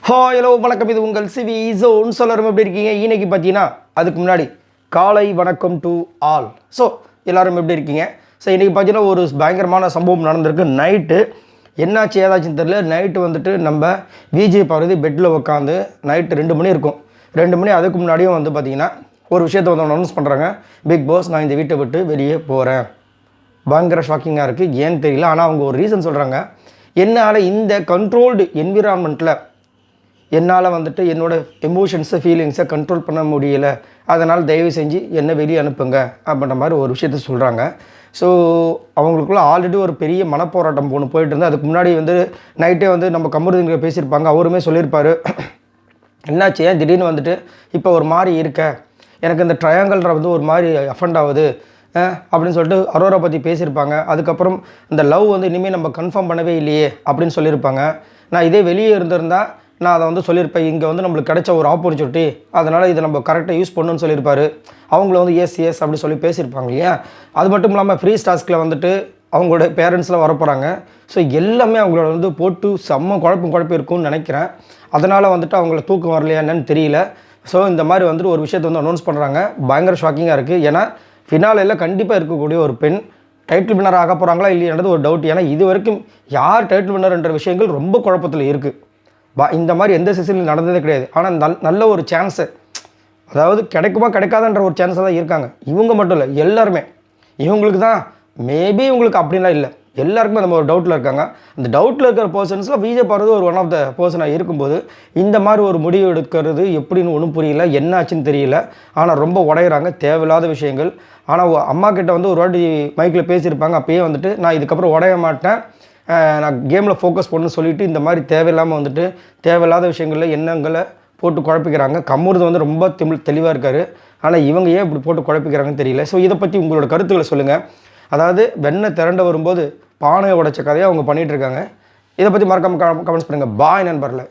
Hello வணக்கம். இது உங்கள் சிவி ஜோன். சொல்லரும் எப்படி இருக்கீங்க? இன்னைக்கு பார்த்தீங்கன்னா அதுக்கு முன்னாடி காலை வணக்கம் டு ஆல். ஸோ எல்லோரும் எப்படி இருக்கீங்க? ஸோ இன்றைக்கி பார்த்தீங்கன்னா ஒரு பயங்கரமான சம்பவம் நடந்திருக்கு. நைட்டு என்னாச்சு ஏதாச்சுன்னு தெரியல. நைட்டு வந்துட்டு நம்ம விஜய் பார்வதி பெட்டில் உட்காந்து நைட்டு 2 மணி இருக்கும். 2 மணி அதுக்கு முன்னாடியும் வந்து பார்த்திங்கன்னா ஒரு விஷயத்தை வந்து அனௌன்ஸ் பண்ணுறாங்க. பிக் பாஸ், நான் இந்த வீட்டை விட்டு வெளியே போகிறேன். பயங்கர ஷாக்கிங்காக இருக்குது. ஏன்னு தெரியல. ஆனால் அவங்க ஒரு ரீசன் சொல்கிறாங்க. என்னால் இந்த கண்ட்ரோல்டு என்விரான்மெண்ட்டில் என்னால் வந்துட்டு என்னோடய எமோஷன்ஸை ஃபீலிங்ஸை கண்ட்ரோல் பண்ண முடியலை, அதனால் தயவு செஞ்சு என்னை வெளியே அனுப்புங்க அப்படின்ற மாதிரி ஒரு விஷயத்த சொல்கிறாங்க. ஸோ அவங்களுக்குள்ள ஆல்ரெடி ஒரு பெரிய மனப்போராட்டம் ஒன்று போயிட்டு இருந்தது. அதுக்கு முன்னாடி வந்து நைட்டே வந்து நம்ம கமருதீன் பேசியிருப்பாங்க. அவருமே சொல்லியிருப்பார், என்னாச்சு ஏன் திடீர்னு வந்துட்டு இப்போ ஒரு மாதிரி இருக்க, எனக்கு இந்த ட்ரையாங்கல்ற வந்து ஒரு மாதிரி அஃபண்ட் ஆகுது அப்படின்னு சொல்லிட்டு அரோரா பற்றி பேசியிருப்பாங்க. அதுக்கப்புறம் இந்த லவ் வந்து இனிமேல் நம்ம கன்ஃபார்ம் பண்ணவே இல்லையே அப்படின்னு சொல்லியிருப்பாங்க. நான் இதே வெளியே இருந்திருந்தால் நான் அதை வந்து சொல்லியிருப்பேன், இங்கே வந்து நம்மளுக்கு கிடைச்ச ஒரு ஆப்பர்ச்சுனிட்டி, அதனால் இதை நம்ம கரெக்டாக யூஸ் பண்ணணும்னு சொல்லியிருப்பார். அவங்கள வந்து எஸ் அப்படி சொல்லி பேசியிருப்பாங்க இல்லையா. அது மட்டும் இல்லாமல் ஃப்ரீ டாஸ்கில் வந்துட்டு அவங்களோட பேரண்ட்ஸ்லாம் வரப்போகிறாங்க. ஸோ எல்லாமே அவங்களோட வந்து போட்டு செம்ம குழப்பம் இருக்கும்னு நினைக்கிறேன். அதனால் வந்துட்டு அவங்கள தூக்கம் வரலையா என்னன்னு தெரியல. ஸோ இந்த மாதிரி வந்துட்டு ஒரு விஷயத்தை வந்து அனௌன்ஸ் பண்ணுறாங்க. பயங்கர ஷாக்கிங்காக இருக்குது. ஏன்னா ஃபினாலில் கண்டிப்பாக இருக்கக்கூடிய ஒரு பெண் டைட்டில் வின்னர் ஆக போகிறாங்களா இல்லையானது ஒரு டவுட். ஏன்னா இது வரைக்கும் யார் டைட்டில் வின்னர்ன்ற விஷயங்கள் ரொம்ப குழப்பத்தில் இருக்குது. இந்த மாதிரி எந்த சீசன்லையும் நடந்ததே கிடையாது. ஆனால் நல்ல ஒரு சான்ஸு, அதாவது கிடைக்குமா கிடைக்காதுன்ற ஒரு சான்ஸாக தான் இருக்காங்க. இவங்க மட்டும் இல்லை, எல்லாருமே இவங்களுக்கு தான் மேபி இவங்களுக்கு அப்படின்லாம் இல்லை, எல்லாருக்குமே நம்ம ஒரு டவுட்டில் இருக்காங்க. அந்த டவுட்டில் இருக்கிற பர்சன்ஸில் விஜய் பார்வதி ஒரு ஒன் ஆஃப் த பர்சனாக இருக்கும்போது இந்த மாதிரி ஒரு முடிவு எடுக்கிறது எப்படின்னு ஒன்றும் புரியல, என்ன ஆச்சுன்னு தெரியல. ஆனால் ரொம்ப உடையிறாங்க, தேவையில்லாத விஷயங்கள். ஆனால் அம்மா கிட்ட வந்து ஒரு வாட்டி மைக்கில் பேசியிருப்பாங்க. அப்பயே வந்துட்டு நான் இதுக்கப்புறம் உடைய மாட்டேன், நான் கேமில் ஃபோக்கஸ் பண்ணணும்னு சொல்லிவிட்டு இந்த மாதிரி தேவையில்லாமல் வந்துட்டு தேவையில்லாத விஷயங்களில் எண்ணங்களை போட்டு குழப்பிக்கிறாங்க. கமருது வந்து ரொம்ப தெளிவாக இருக்கார். ஆனால் இவங்க ஏன் இப்படி போட்டு குழப்பிக்கிறாங்கன்னு தெரியல. ஸோ இதை பற்றி உங்களோட கருத்துக்களை சொல்லுங்கள். அதாவது வெண்ணெய் திரண்ட வரும்போது பானையை உடைச்ச கதையை அவங்க பண்ணிகிட்ருக்காங்க. இதை பற்றி மறக்காமல் கமெண்ட்ஸ் பண்ணுங்கள். பாய் நண்பர்களே.